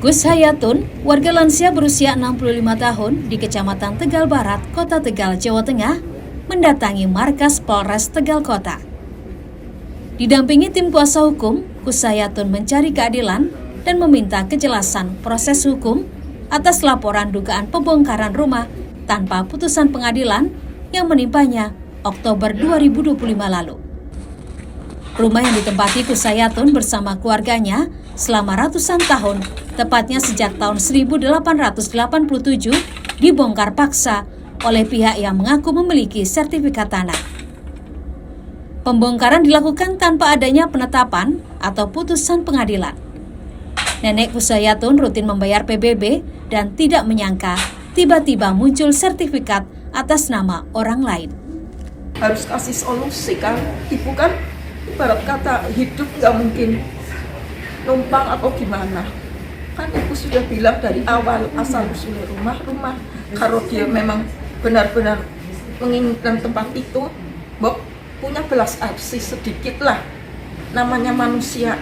Gus Hayatun, warga lansia berusia 65 tahun di Kecamatan Tegal Barat, Kota Tegal, Jawa Tengah, mendatangi markas Polres Tegal Kota. Didampingi tim kuasa hukum, Gus Hayatun mencari keadilan dan meminta kejelasan proses hukum atas laporan dugaan pembongkaran rumah tanpa putusan pengadilan yang menimpanya Oktober 2025 lalu. Rumah yang ditempati Gus Hayatun bersama keluarganya selama ratusan tahun, tepatnya sejak tahun 1887, dibongkar paksa oleh pihak yang mengaku memiliki sertifikat tanah. Pembongkaran dilakukan tanpa adanya penetapan atau putusan pengadilan. Nenek Gus Hayatun rutin membayar PBB dan tidak menyangka tiba-tiba muncul sertifikat atas nama orang lain. Harus kasih solusi kan, ibu kan ibarat kata hidup nggak mungkin numpang atau gimana. Kan ibu sudah bilang dari awal asal usulnya rumah. Kalau dia memang benar-benar menginginkan tempat itu, Mbok punya belas kasih sedikit lah. Namanya manusia.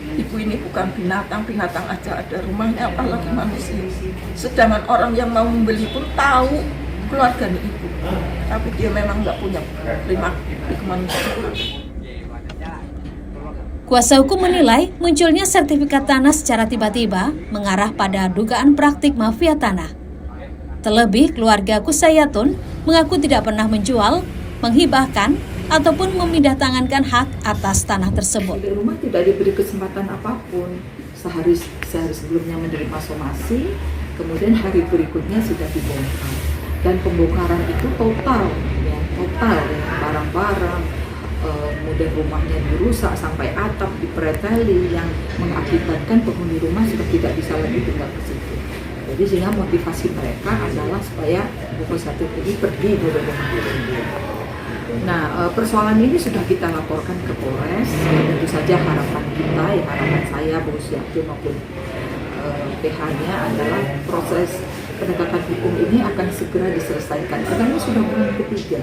Ibu ini bukan binatang aja ada rumahnya, apalagi manusia. Sedangkan orang yang mau membeli pun tahu keluarganya ibu, tapi dia memang nggak punya terima di kemanusiaan. Kuasa hukum menilai munculnya sertifikat tanah secara tiba-tiba mengarah pada dugaan praktik mafia tanah. Terlebih, keluarga Gus Hayatun mengaku tidak pernah menjual, menghibahkan, ataupun memindahtangankan hak atas tanah tersebut. Di rumah tidak diberi kesempatan apapun. Sehari sebelumnya menerima somasi, kemudian hari berikutnya sudah dibongkar. Dan pembongkaran itu total barang-barang, kemudian rumahnya dirusak sampai atap dipreteli yang mengakibatkan penghuni rumah sudah tidak bisa lagi tinggal di situ. Jadi sehingga motivasi mereka adalah supaya Gus Hayatun ini pergi dari rumah itu. Nah, persoalan ini sudah kita laporkan ke Polres. Tentu saja harapan kita, harapan saya, Gus Hayatun maupun PH-nya adalah proses penegakan hukum ini akan segera diselesaikan. Karena ini sudah bulan ketiga.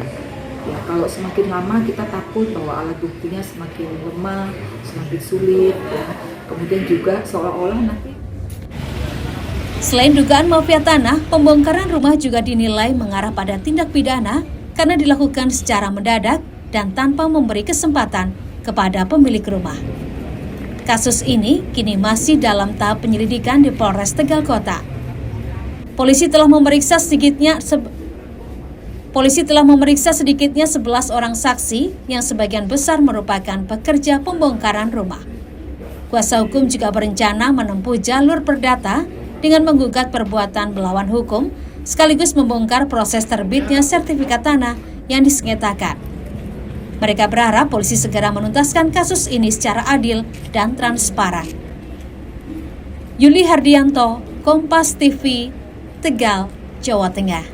Ya, kalau semakin lama kita takut bahwa alat buktinya semakin lemah, semakin sulit, ya. Kemudian juga seolah-olah nanti. Selain dugaan mafia tanah, pembongkaran rumah juga dinilai mengarah pada tindak pidana karena dilakukan secara mendadak dan tanpa memberi kesempatan kepada pemilik rumah. Kasus ini kini masih dalam tahap penyelidikan di Polres Tegal Kota. Polisi telah memeriksa sedikitnya 11 orang saksi yang sebagian besar merupakan pekerja pembongkaran rumah. Kuasa hukum juga berencana menempuh jalur perdata dengan menggugat perbuatan melawan hukum sekaligus membongkar proses terbitnya sertifikat tanah yang disengketakan. Mereka berharap polisi segera menuntaskan kasus ini secara adil dan transparan. Yuli Hardianto, Kompas TV, Tegal, Jawa Tengah.